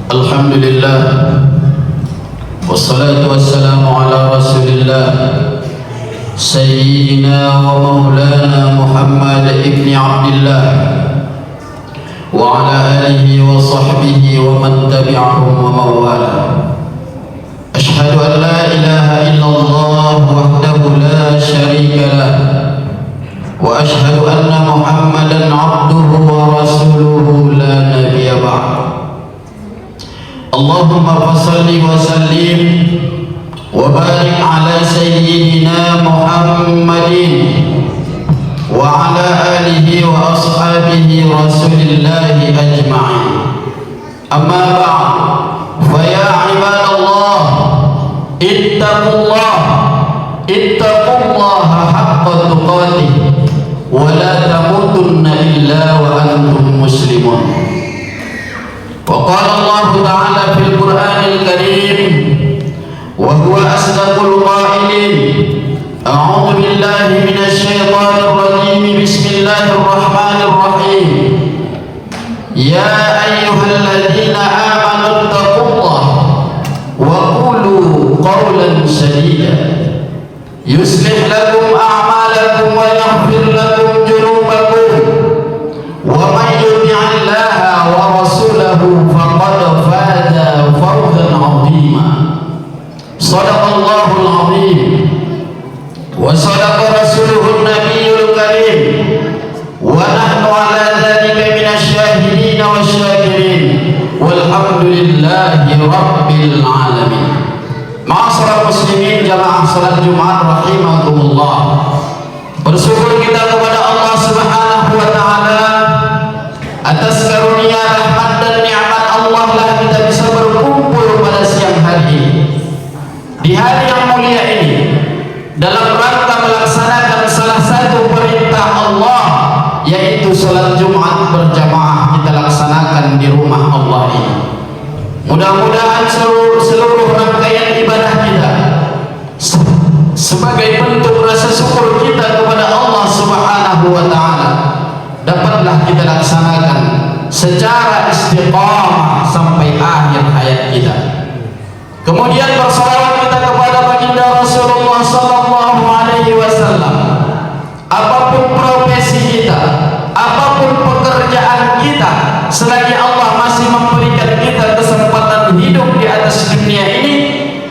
Alhamdulillah, wassalatu wassalamu ala rasulillah Sayyidina wa maulana Muhammad ibn Abdillah wa ala alihi wa sahbihi wa man tabi'ahum wa mawala. Ashhadu an la ilaha illallah wahdahu la sharika lah wa ashhadu anna Muhammadan abduhu wa rasuluhu la nabiyya ba'd. Allahumma salli wa sallim wa barik ala sayyidina Muhammadin wa ala alihi wa ashabihi rasulillahi ajma'in. Amma ba'd, fa ya ibadallah ittaqullaha haqqa tuqatih wa la tamutunna illa wa antum muslimun. وقال الله تعالى في القرآن الكريم وهو أصدق القائلين: أعوذ بالله من الشيطان الرجيم، بسم الله الرحمن الرحيم. يا أيها الذين آمنوا اتقوا الله وقولوا قولا سديدا يصلح لكم أعمالكم ويغفر لكم ذنوبكم ومن يطع الله ورسوله فقد فاز فوزا عظيما. صدق الله العظيم وصدق رسوله النبي الكريم ونحن على ذلك من الشاهدين والشاكرين والحمد لله رب العالمين. Ma'asyiral muslimin jamaah salat Jumat rahimakumullah. Bersyukur kita kepada Allah Subhanahu wa taala atas karunia, rahmat dan nikmat Allah lah kita bisa berkumpul pada siang hari ini, di hari yang mulia ini, dalam rangka melaksanakan salah satu perintah Allah, yaitu salat Jumat berjamaah kita laksanakan di rumah Allah ini. Mudah-mudahan seluruh rangkaian ibadah kita sebagai bentuk rasa syukur kita kepada Allah Subhanahu wa taala dapatlah kita laksanakan secara istiqamah sampai akhir hayat kita. Kemudian bersalawat kita kepada baginda Rasulullah sallallahu alaihi wasallam. Apapun profesi kita, apapun pekerjaan kita, selagi Allah masih memberikan kita kesempatan hidup di atas dunia ini,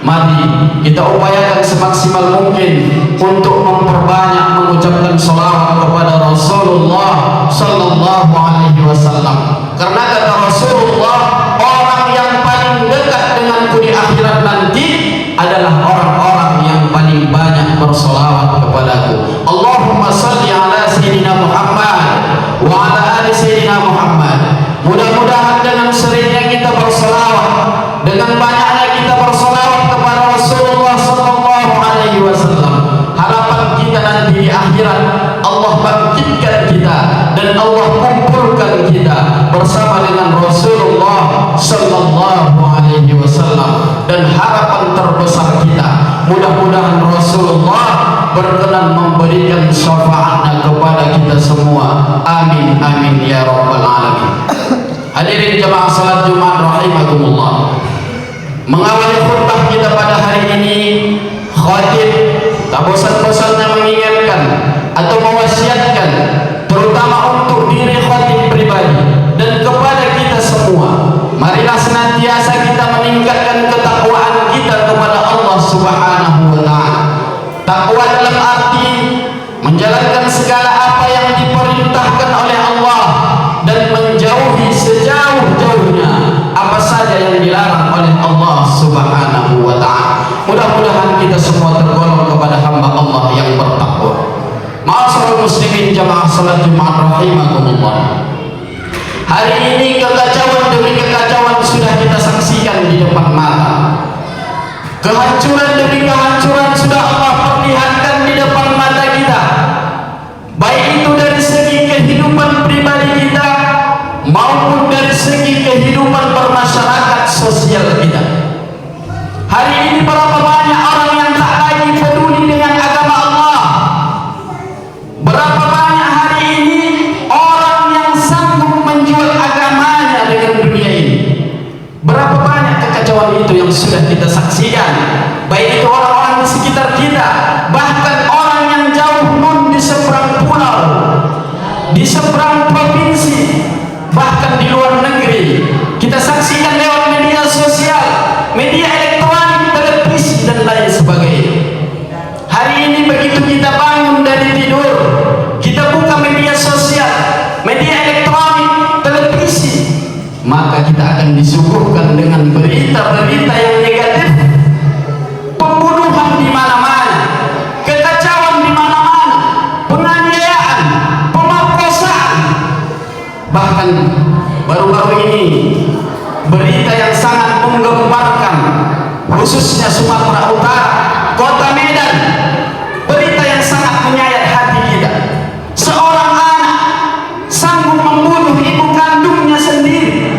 mari kita upayakan semaksimal mungkin untuk memperbanyak mengucapkan salawat kepada Rasulullah sallallahu alaihi wasallam. Karena kata Rasulullah, orang yang paling dekat denganku di akhirat nanti adalah orang-orang yang paling banyak bersalawat kepadaku. Allahumma salli ala sayyidina Muhammad wa ala ali sayyidina Muhammad. Mudah-mudahan dengan seringnya kita bersalawat, dengan banyaknya kita bersalawat kepada Rasulullah sallallahu alaihi wasallam, harapan kita nanti di akhirat Allah bangkitkan kita dan Allah kumpulkan kita bersama dengan Rasulullah sallallahu alaihi wasallam. Dan harapan terbesar kita, mudah-mudahan Rasulullah berkenan memberikan syafaatnya kepada kita semua. Amin amin ya rabbal alamin. Hadirin jamaah salat Jumat rahimakumullah. Mengawali khutbah kita pada hari ini, khatib tak bosan-bosannya mengingatkan atau mewasiatkan, terutama untuk diri khatib pribadi dan kepada kita semua, marilah senantiasa kita meningkatkan ketakwaan kita kepada Allah Subhanahu wa taala. Takwa dalam arti menjalankan segala apa yang diperintahkan oleh Allah dan menjauhi sejauh-jauhnya apa saja yang dilarang oleh Allah Subhanahu wa taala. Mudah-mudahan kita semua tergolong kepada hamba Allah yang bertakwa. Ma'asyiral muslimin jamaah salat Jumat rahimakumullah. Hari ini kekacauan demi kekacauan sudah kita saksikan di depan mata. Kehancuran demi kehancuran sudah Allah perlihatkan di depan mata kita. Baik itu dari segi kehidupan pribadi kita maupun dari segi kehidupan bermasyarakat sosial kita. Hari ini berapa banyak orang yang tak lagi peduli dengan agama Allah. Berapa banyak hari ini orang yang sudah kita saksikan, baik itu orang-orang di sekitar kita, bahkan orang yang jauh non di seberang pulau, di seberang provinsi, bahkan di luar negeri, kita saksikan lewat media sosial, media elektronik, televisi dan lain sebagainya. Hari ini begitu kita bangun dari tidur, kita buka media sosial, media elektronik, televisi, maka kita akan disuguhkan dengan berita-berita yang negatif, pembunuhan di mana-mana, kekacauan di mana-mana, penganiayaan, pemerkosaan. Bahkan baru-baru ini berita yang sangat menggemparkan, khususnya Sumatera Utara, Kota Medan, berita yang sangat menyayat hati kita. Seorang anak sanggup membunuh ibu kandungnya sendiri,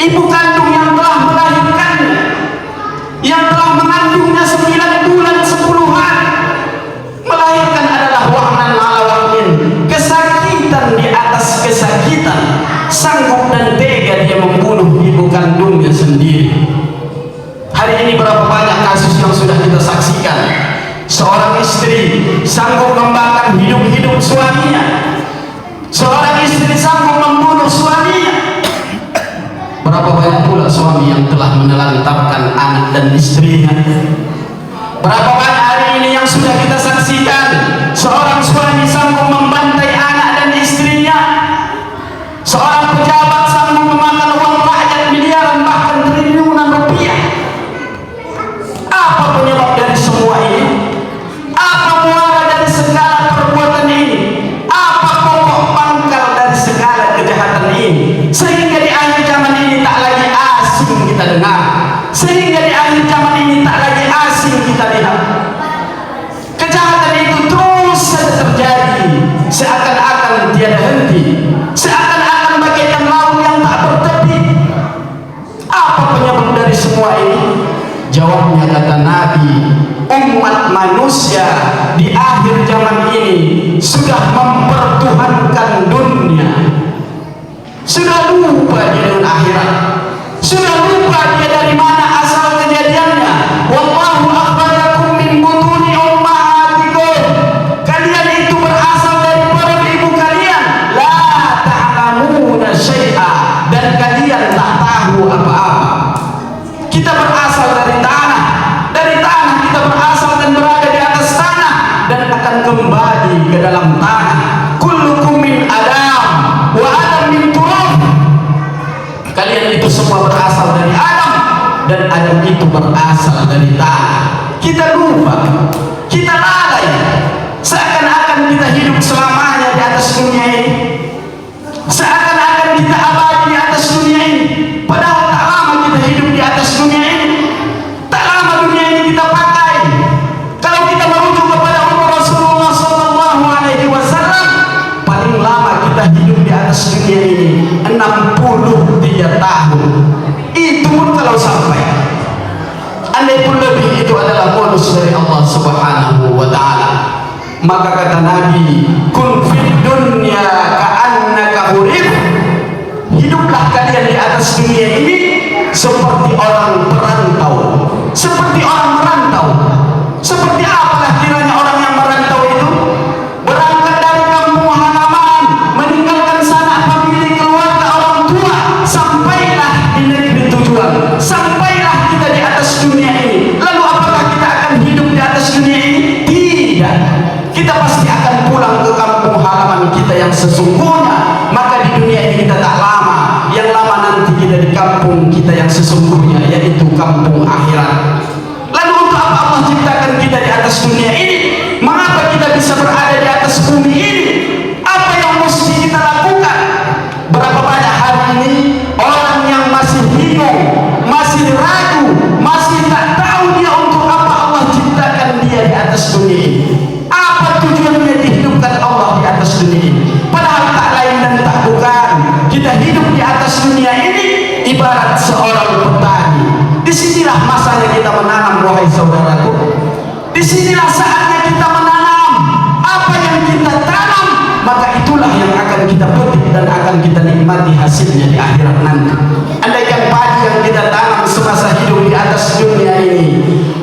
ibu kandung yang telah melahirkannya, yang telah mengandungnya 9 bulan 10 hari. Melahirkan adalah wahnan ala wahnin, kesakitan di atas kesakitan, sanggup dan tega dia membunuh ibu kandungnya sendiri. Hari ini berapa banyak kasus yang sudah kita saksikan. Seorang istri sanggup membakar hidup-hidup suaminya, seorang istri sanggup membunuh suaminya. Berapa banyak pula suami yang telah menelantarkan anak dan istrinya. Berapa banyak hari ini yang sudah kita saksikan, seorang suami sanggup membantai anak dan istrinya, seorang pejabat sanggup memakan uang rakyat miliaran bahkan triliunan rupiah. Apa penyebab dari semua ini? Apa muara dari segala perbuatan ini? Apa pokok pangkal dari segala kejahatan ini? Sehingga di akhir zaman ini tak lagi asing kita dengar, sehingga di akhir zaman ini tak lagi asing kita lihat. Kejahatan itu terus saja terjadi, seakan-akan tiada henti, seakan-akan bagaikan laut yang tak bertepi. Apa penyebab dari semua ini? Jawabnya kata Nabi, umat manusia di akhir zaman ini sudah mempertuhankan dunia, sudah lupa dia dengan akhirat, sudah lupa dia dari mana asal kejadiannya. Wallahu akhrajakum min butuni ummahatikum, kalian itu berasal dari perut ibu kalian, la ta'lamuna syai'a, dan kalian tak tahu apa-apa. Kita berasal dari tanah, dari tanah kita berasal dan berada di atas tanah dan akan kembali ke dalam tanah. Kullukum min Adam wa Adam min turab. Kalian itu semua berasal dari Adam dan Adam itu berasal dari tanah. Kita lupa, kita lalai, seakan-akan kita hidup selamanya di atas dunia ini, seakan-akan kita abadi di atas dunia ini. Padahal tak lama kita hidup di atas dunia ini, tak lama dunia ini kita pakai. Kalau kita merujuk kepada umur Rasulullah SAW, paling lama kita hidup di atas dunia ini 63 tahun. Itu pun kalau sampai. Andai pun lebih, itu adalah bonus dari Allah Subhanahu wa Ta'ala. Maka kata Nabi, kun fid dunya ka'annaka hurib, hiduplah kalian di atas dunia ini seperti orang perantau, seperti orang merantau. Seperti apalah kiranya orang yang merantau itu? Berangkat dari kampung halaman, meninggalkan sanak famili, keluarga, orang tua, sampailah di negeri tujuan, sampailah kita di atas dunia ini. Lalu apakah kita akan hidup di atas dunia ini? Tidak. Kita pasti akan pulang ke kampung halaman kita yang sesungguhnya. Maka di dunia ini kita tak lama, yang lama nanti kita di kampung kita yang sesungguhnya, yaitu kampung akhirat. Lalu untuk apa Allah ciptakan kita di atas dunia ini? Mengapa kita bisa berada di atas bumi ini? Apa yang mesti kita lakukan? Berapa banyak hari ini orang yang masih bingung, masih ragu, masih tak tahu dia untuk apa Allah ciptakan dia di atas dunia ini. Apa tujuannya dihidupkan Allah di atas dunia ini? Padahal tak lain dan tak bukan, kita hidup di atas dunia ini ibarat seorang petani. Disinilah masanya kita menanam, wahai saudaraku. Disinilah saatnya kita menanam. Apa yang kita tanam, maka itulah yang akan kita petik dan akan kita nikmati hasilnya di akhirat nanti. Andaikan padi yang kita tanam semasa hidup hidup di atas dunia ini,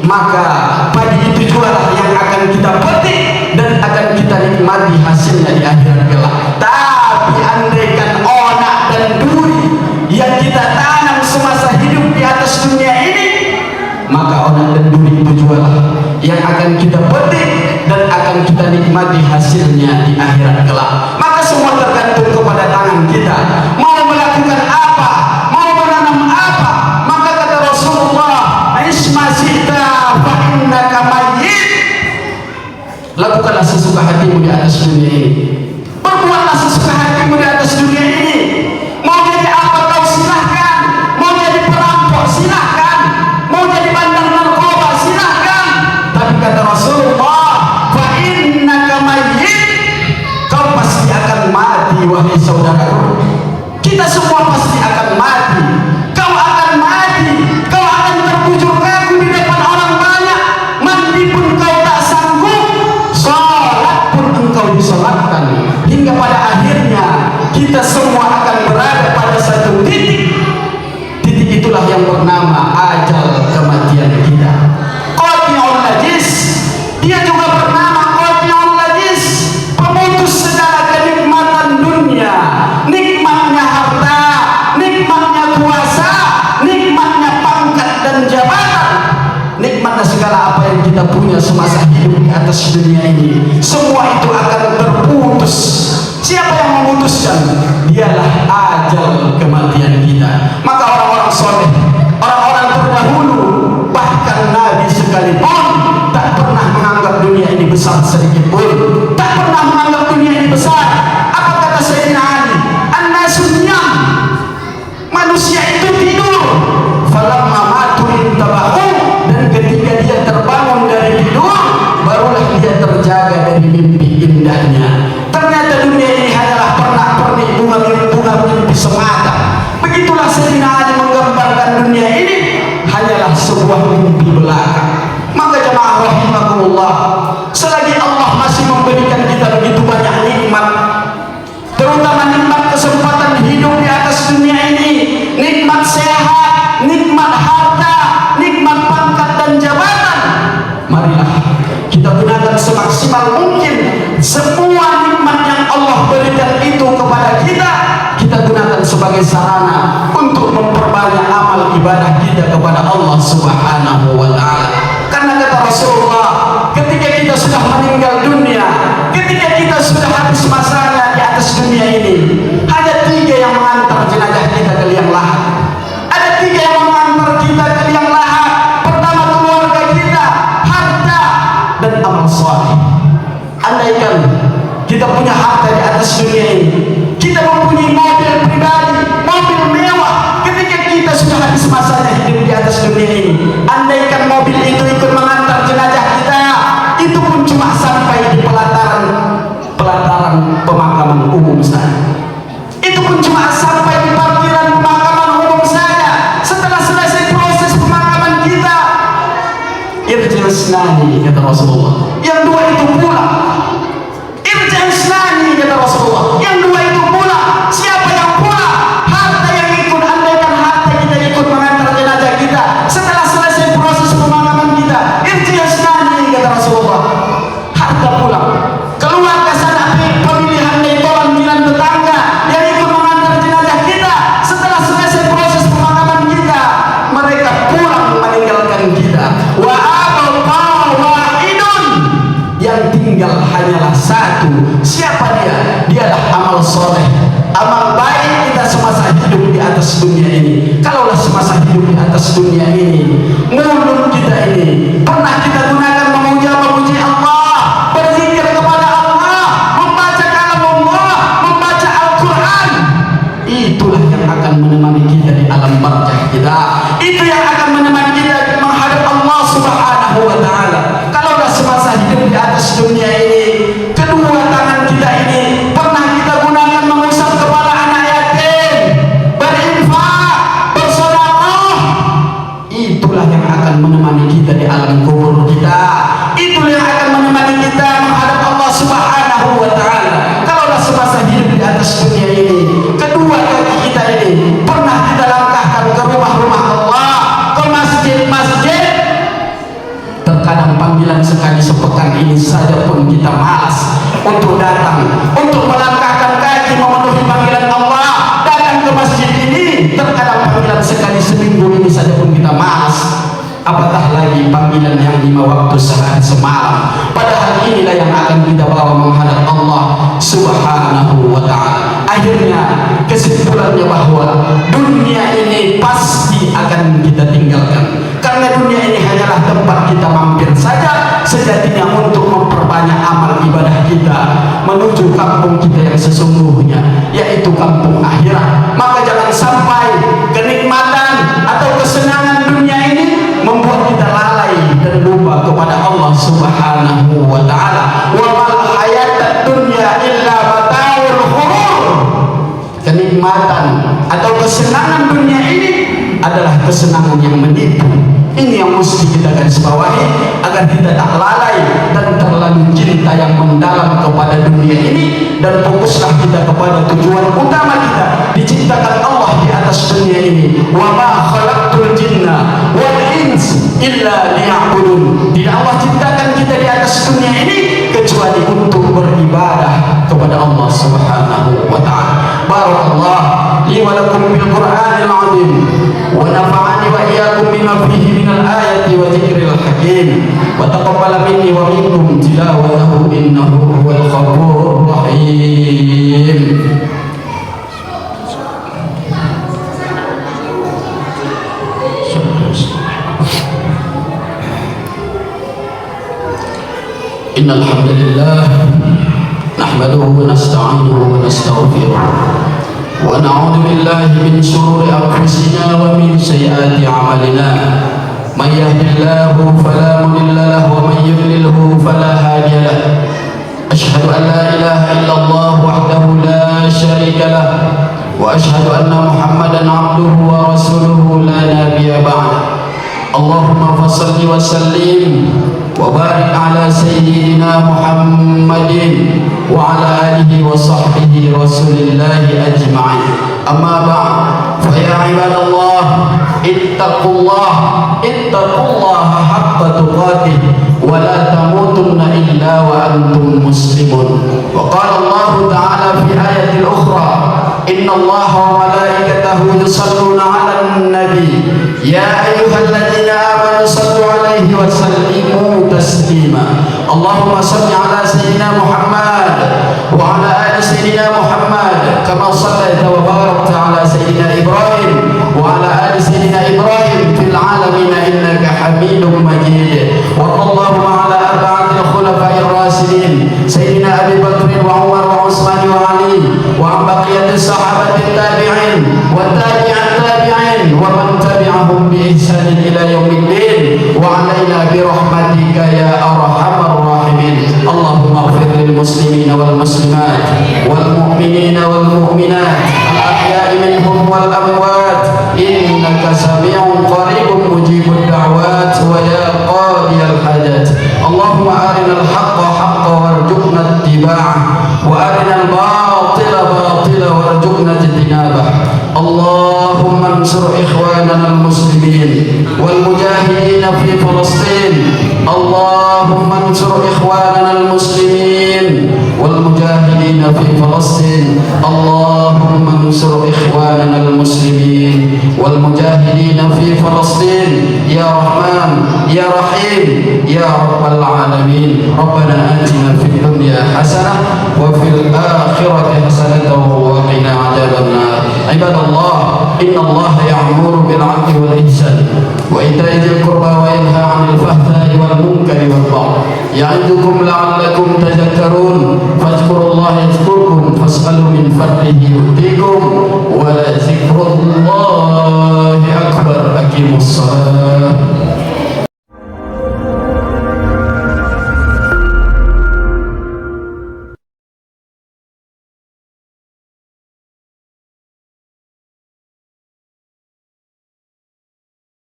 maka padi itu jualah yang akan kita petik dan akan kita nikmati hasilnya di akhirat kelak. Tapi andaikan onak dan duri yang kita tanam semasa hidup di atas dunia ini, maka onak dan duri itu jualah yang akan kita petik dan akan kita nikmati hasilnya di akhirat kelak. Maka semua tergantung kepada tangan kita, mau melakukan apa, mau menanam apa. Maka kata Rasulullah, isma sita fa innaka mayyit, lakukanlah sesuka hatimu di atas dunia ini, berbuatlah sesuka hatimu di atas dunia ini. Mau jadi apa kau silahkan, mau jadi perampok silahkan, mau jadi bandar narkoba silahkan. Tapi kata Rasulullah, fa innaka mayyit, kau pasti akan mati wahai saudaraku. Kita semua pasti akan mati. Kau akan mati, kau akan terbujur kaku di depan orang banyak. Mandi pun kau tak sanggup, sholat pun engkau disolatkan. Hingga pada akhirnya kita semua akan berada pada satu titik. Titik itulah yang bernama ajal kematian kita. Qati'un najis, dia juga bernama qati'un najis, pemutus segala kenikmatan dunia, nikmatnya harta, nikmatnya kuasa, nikmatnya pangkat dan jabatan, nikmatnya segala apa yang kita punya semasa hidup di atas dunia ini. Semua itu akan terputus. Siapa yang memutuskan? Dialah ajal kematian kita. Maka orang-orang soleh, orang-orang terdahulu, bahkan Nabi sekalipun tak pernah menganggap dunia ini besar sedikit pun, tak pernah menganggap dunia ini besar. Apa kata Sayyidina Ali? An-nasu niyam, manusia itu tidur. Falamma matu intabahu, dan ketika dia terbangun dari tidur, barulah dia terjaga dari mimpi indahnya. Ternyata dunia ini hanyalah pernak-pernik bunga mimpi semata. Begitulah Sayyidina Ali menggambarkan dunia ini hanyalah sebuah mimpi belaka. Maka jemaah rahimakumullah, selagi Allah masih memberikan kita begitu banyak nikmat, terutama nikmat kesempatan hidup di atas dunia ini, nikmat sehat, nikmat harta, nikmat pangkat dan jabatan, marilah kita gunakan semaksimal mungkin semua nikmat yang Allah berikan itu kepada kita. Kita gunakan sebagai sarana untuk memperbanyak amal ibadah kita kepada Allah Subhanahu wa ta'ala. Karena kata Rasulullah, ketika kita sudah meninggal dunia, ketika kita sudah habis masanya di atas dunia ini, ada 3 yang mengantar jenazah kita ke liang lahat. Ada 3 yang mengantar kita ke liang lahat. Pertama, keluarga kita, harta, dan amal soleh. Andaikan kita punya harta di atas dunia ini, kita mempunyai mobil pribadi, mobil mewah, ketika kita sudah habis masanya hidup di atas dunia ini, andaikan mobil itu ikut mengantar jenazah kita, itu pun cuma sampai di pelataran pemakaman umum saja. Itu pun cuma sampai di parkiran pemakaman umum saja. Setelah selesai proses pemakaman kita, irja'isnani, kata Rasulullah. Yang 2 itu pulang. Irja'isnani, kata Rasulullah. Yang 2 itu pulang. Siapa yang pulang? Harta yang ikut. Andaikan harta kita ikut mengantar jenazah kita setelah selesai proses pemakaman kita, irja'isnani, kata Rasulullah. Harta pulang. Keluarga sana pemilihan netolan jiran tetangga yang ikut mengantar jenazah kita setelah selesai proses pemakaman kita, mereka pulang meninggalkan kita. Wa abqa wahidun, yang tinggal hanyalah 1. Siapa dia? Dialah amal soleh, amal baik kita semasa hidup di atas dunia ini. Kalaulah semasa hidup di atas dunia ini, mulut kita ini pernah kita gunakan memuji Allah, berzikir kepada Allah, membaca kalam Allah, membaca Al-Quran, itulah yang akan menemani kita di alam barzakh kita. Itu yang akan menemani kita menghadap Allah Subhanahu wa ta'ala. Kalaulah semasa hidup di atas dunia ini, kedua tangan kita ini pernah kita gunakan mengusap kepala anak yatim, berinfak, bersedekah, itulah yang akan menemani kita di alam kubur kita. Itulah yang akan menemani kita menghadap Allah Subhanahu wa ta'ala. Kalaulah semasa hidup di atas dunia ini, kedua kaki kita ini pernah kita langkahkan ke rumah-rumah Allah, ke masjid ini saja pun kita malas untuk datang, untuk melangkahkan kaki memenuhi panggilan Allah, datang ke masjid ini. Terkadang panggilan sekali seminggu ini saja pun kita malas, apatah lagi panggilan yang 5 waktu sehari semalam. Padahal inilah yang akan kita bawa menghadap Allah Subhanahu wa ta'ala. Akhirnya kesimpulannya bahwa dunia ini pasti akan kita tinggalkan, karena dunia ini hanyalah tempat kita mampir saja. Sejatinya untuk memperbanyak amal ibadah kita menuju kampung kita yang sesungguhnya, yaitu kampung akhirat. Maka jangan sampai kenikmatan atau kesenangan dunia ini membuat kita lalai dan lupa kepada Allah Subhanahu wa ta'ala. Wa mal hayatad dunya illa mata'ul ghurur. Kenikmatan atau kesenangan dunia ini adalah kesenangan yang menipu. Ini yang mesti kita garis bawahi agar kita tak lalai dan terlalu cinta yang mendalam kepada dunia ini, dan fokuslah kita kepada tujuan utama kita diciptakan Allah di atas dunia ini. Wa ma khalaqtul jinna wal ins illa liya'budun. Tidak Allah ciptakan kita di atas dunia ini kecuali untuk beribadah kepada Allah Subhanahu wa ta'ala. Barakallah li wa lakum bil Qur'anil 'azim wa nafa'ani wa iyyakum bima fihi minal ayati wa dzikril hakim wa taqabbal minni wa minkum tilawatahu innahu huwal ghafurur rahim. Innal hamdalillah nahmaduhu wa nasta'inuhu wa nastaghfiruh wa na'udzu billahi min shururi anfusina wa min sayyiati a'malina. Man yahdihillahu fala mudilla lahu wa man yudlilhu fala hadiya lahu. Ashhadu an la ilaha illallah wahdahu la syarika lahu wa ashhadu anna Muhammadan 'abduhu wa rasuluhu la nabiyya ba'dahu. Allahumma fassalli wa sallim wa barik ala sayyidina Muhammadin wa ala alihi wa sahbihi rasulillahi ajma'in. Amma ba'd, fa ya ibadallah ittaqullaha haqqa tuqatih wa la tamutunna illa wa antum muslimun. Wa qala Allah ta'ala fi ayatil ukhra, inna Allah wa malaikatahu yusalluna 'alan nabi ya ayyuhalladzina amanu sallu 'alaihi wa sallimu taslima. Allahumma salli 'ala sayyidina Muhammad wa 'ala ali sayyidina Muhammad kama shallaita wa barakta 'ala sayyidina Ibrahim wa 'ala ali sayyidina Ibrahim fil 'alamin innaka Hamidum Majid. Wa Allahumma 'ala arba'atil khulafa'ir rasyidin sayyidina Abi Bakr wa Umar wa Utsman wa Ali wa 'an baqiyatis sahabatit tabi'in wa tabi'at tabi'in wa man tabi'ahum bi ihsan ila yaumiddin wa 'alaina bi rahmatika ya arhamar rahimin. Allahumma ighfir lil muslimina wal muslimat wal mu'minina wal mu'minat al ahya'i minhum wal amwat innaka sami'un qaribun mujibud da'wat wa ya qadiyal hajat. Allahumma arinal haqqa haqqan warzuqna ittiba'ah wa arinal batila batila warzuqna ijtinabah. Allahumma ansur ikhwanana al-muslimin wal mujahidin fi Filistin. Allahumma ansur ikhwanana al-muslimin wal mujahidin fi Filistin. Allahumma ansur ikhwanana al-muslimin wal mujahidin fi Filistin ya Rahman ya Rahim ya Rabbal alamin. Rabbana atina fid dunya hasanah wa fil akhirati hasanah wa qina adzaban nar. Ibadallah, innallaha ya'muru bil 'adli wal ihsan wa ita'i dzil qurba wa yanha 'anil fahsha'i wal munkari wal baghi ya'idukum la'allakum tadhakkarun. Fadhkurullaha yadhkurkum fas'alu min fadlihi yu'tikum wa la dzikrullahi akbar. Aqimus shalah.